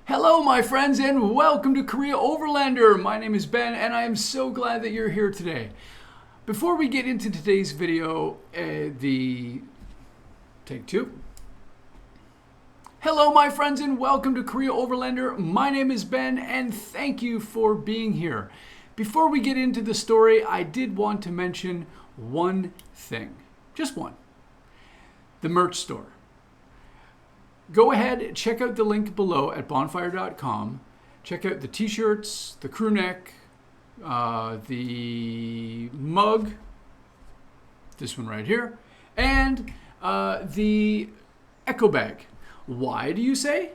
Hello, my friends, and welcome to Korea Overlander. My name is Ben, and I am so glad that you're here today. Before we get into today's video, take two. Hello, my friends, and welcome to Korea Overlander. My name is Ben, and thank you for being here. Before we get into the story, I did want to mention one thing. Just one. The merch store. Go ahead, check out the link below at bonfire.com. Check out the t-shirts, the crew neck, the mug, this one right here, and the echo bag. Why do you say?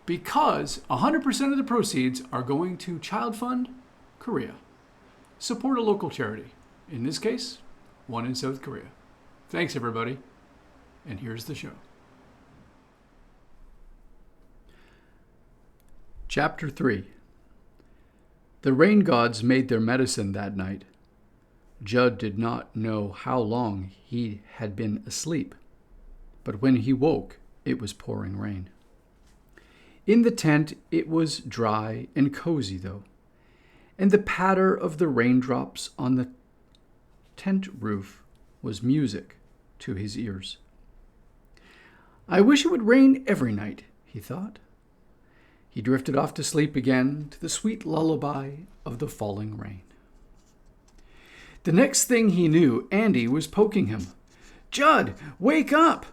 Because 100% of the proceeds are going to Child Fund Korea. Support a local charity. In this case, one in South Korea. Thanks, everybody. And here's the show. Chapter 3. The rain gods made their medicine that night. Jud did not know how long he had been asleep, but when he woke, it was pouring rain. In the tent, it was dry and cozy, though, and the patter of the raindrops on the tent roof was music to his ears. I wish it would rain every night, he thought. He drifted off to sleep again to the sweet lullaby of the falling rain. The next thing he knew, Andy was poking him. "Jud, wake up!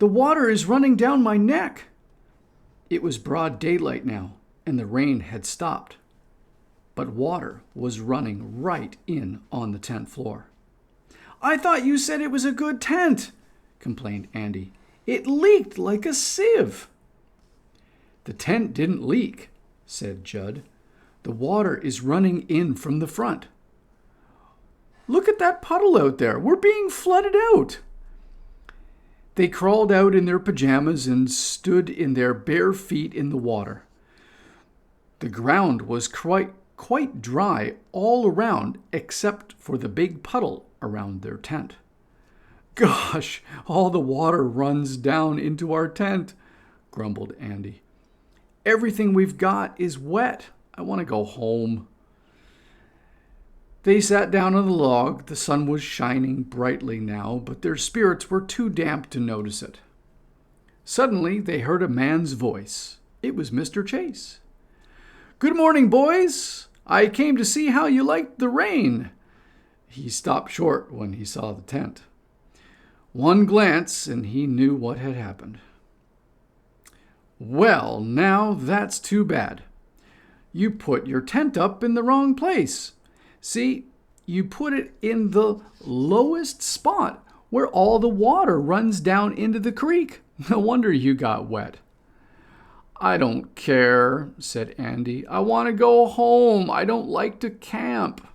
The water is running down my neck!" It was broad daylight now, and the rain had stopped. But water was running right in on the tent floor. "I thought you said it was a good tent," complained Andy. "It leaked like a sieve." "The tent didn't leak," said Jud. "The water is running in from the front. Look at that puddle out there. We're being flooded out." They crawled out in their pajamas and stood in their bare feet in the water. The ground was quite dry all around except for the big puddle around their tent. "Gosh, all the water runs down into our tent," grumbled Andy. "Everything we've got is wet. I want to go home." They sat down on the log. The sun was shining brightly now, but their spirits were too damp to notice it. Suddenly, they heard a man's voice. It was Mr. Chase. "Good morning, boys. I came to see how you liked the rain." He stopped short when he saw the tent. One glance, and he knew what had happened. "Well, now that's too bad. You put your tent up in the wrong place. See, you put it in the lowest spot where all the water runs down into the creek. No wonder you got wet." "I don't care," said Andy. "I want to go home. I don't like to camp."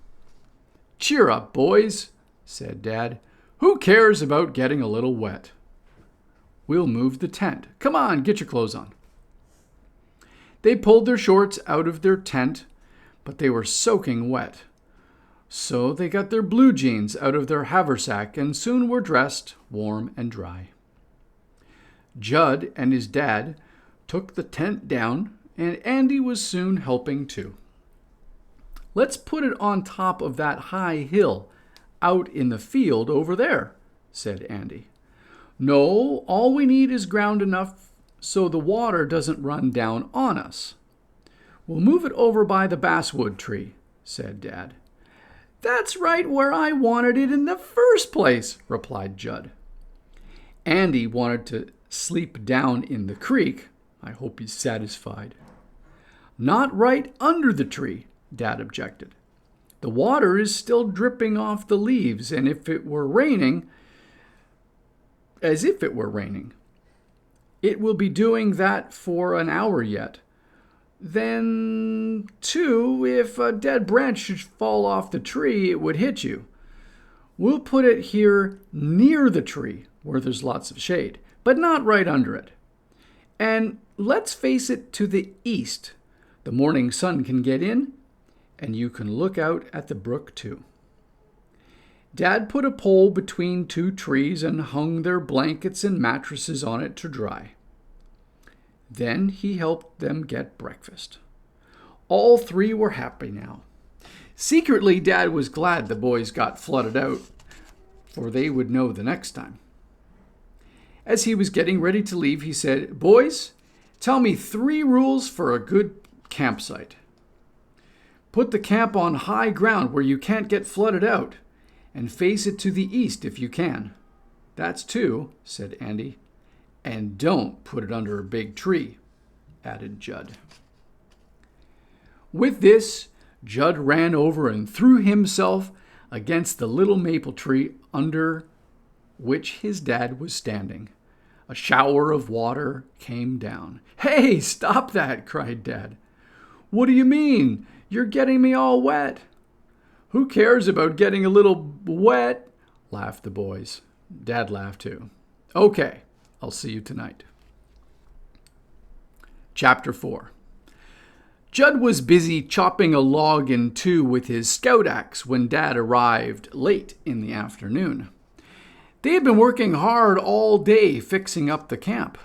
"Cheer up, boys," said Dad. "Who cares about getting a little wet? We'll move the tent. Come on, get your clothes on." They pulled their shorts out of their tent, but they were soaking wet. So they got their blue jeans out of their haversack and soon were dressed, warm and dry. Jud and his dad took the tent down, and Andy was soon helping too. "Let's put it on top of that high hill out in the field over there," said Andy. "No, all we need is ground enough so the water doesn't run down on us." "We'll move it over by the basswood tree," said Dad. "That's right where I wanted it in the first place," replied Jud. Andy wanted to sleep down in the creek. I hope he's satisfied. "Not right under the tree," Dad objected. "The water is still dripping off the leaves, and if it were raining, it will be doing that for an hour yet. Then, too, if a dead branch should fall off the tree, it would hit you. We'll put it here near the tree, where there's lots of shade, but not right under it. And let's face it to the east. The morning sun can get in, and you can look out at the brook, too." Dad put a pole between two trees and hung their blankets and mattresses on it to dry. Then he helped them get breakfast. All three were happy now. Secretly, Dad was glad the boys got flooded out, for they would know the next time. As he was getting ready to leave, he said, "Boys, tell me 3 rules for a good campsite. Put the camp on high ground where you can't get flooded out, and face it to the east if you can." "That's 2, said Andy. "And don't put it under a big tree," added Jud. With this, Jud ran over and threw himself against the little maple tree under which his dad was standing. A shower of water came down. "Hey, stop that!" cried Dad. "What do you mean? You're getting me all wet." "Who cares about getting a little wet?" laughed the boys. Dad laughed too. "Okay, I'll see you tonight." Chapter 4. Jud was busy chopping a log in 2 with his scout axe when Dad arrived late in the afternoon. They had been working hard all day fixing up the camp.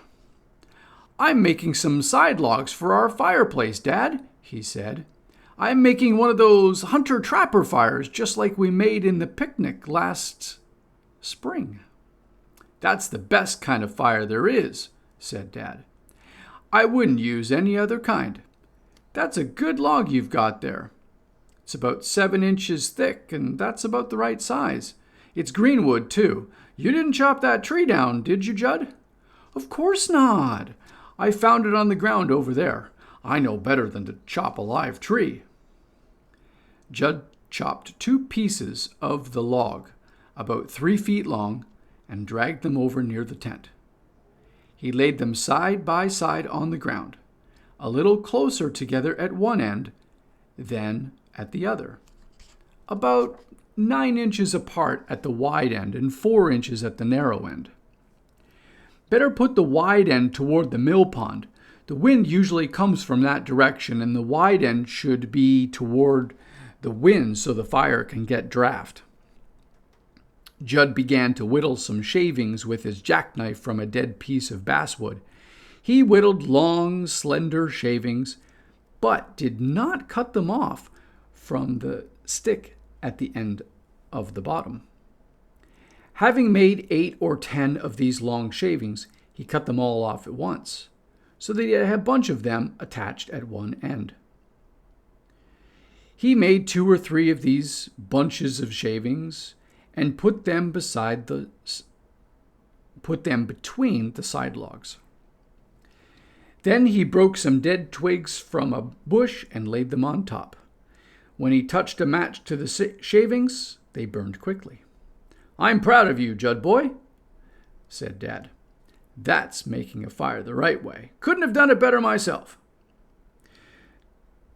"I'm making some side logs for our fireplace, Dad," he said. "I'm making one of those hunter-trapper fires just like we made in the picnic last spring." "That's the best kind of fire there is," said Dad. "I wouldn't use any other kind. That's a good log you've got there. It's about 7 inches thick, and that's about the right size. It's green wood, too. You didn't chop that tree down, did you, Jud?" "Of course not. I found it on the ground over there. I know better than to chop a live tree." Jud chopped 2 pieces of the log, about 3 feet long, and dragged them over near the tent. He laid them side by side on the ground, a little closer together at one end than at the other, about 9 inches apart at the wide end and 4 inches at the narrow end. "Better put the wide end toward the mill pond. The wind usually comes from that direction, and the wide end should be toward the wind so the fire can get draft." Jud began to whittle some shavings with his jackknife from a dead piece of basswood. He whittled long, slender shavings, but did not cut them off from the stick at the end of the bottom. Having made 8 or 10 of these long shavings, he cut them all off at once, so that he had a bunch of them attached at one end. He made 2 or 3 of these bunches of shavings and put them between the side logs. Then he broke some dead twigs from a bush and laid them on top. When he touched a match to the shavings, they burned quickly. "I'm proud of you, Jud boy," said Dad. "That's making a fire the right way. Couldn't have done it better myself."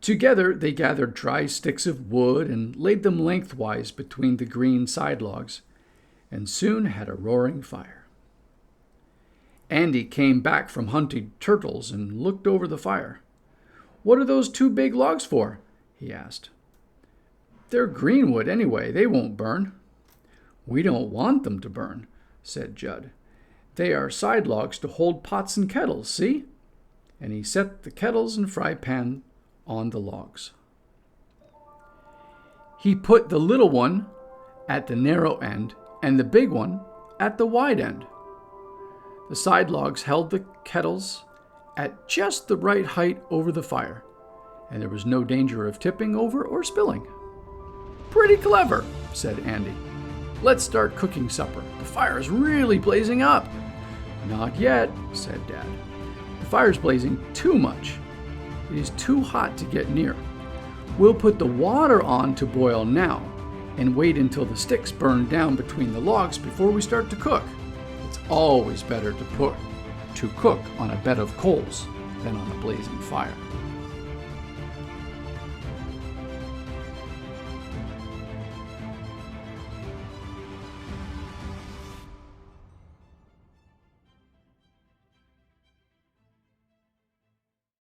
Together they gathered dry sticks of wood and laid them lengthwise between the green side logs, and soon had a roaring fire. Andy came back from hunting turtles and looked over the fire. "What are those 2 big logs for?" he asked. "They're green wood anyway. They won't burn." "We don't want them to burn," said Jud. "They are side logs to hold pots and kettles, see?" And he set the kettles and fry pan on the logs. He put the little one at the narrow end and the big one at the wide end. The side logs held the kettles at just the right height over the fire, and there was no danger of tipping over or spilling. "Pretty clever," said Andy. "Let's start cooking supper. The fire is really blazing up." "Not yet," said Dad. "The fire's blazing too much. It is too hot to get near. We'll put the water on to boil now and wait until the sticks burn down between the logs before we start to cook. It's always better to cook on a bed of coals than on a blazing fire."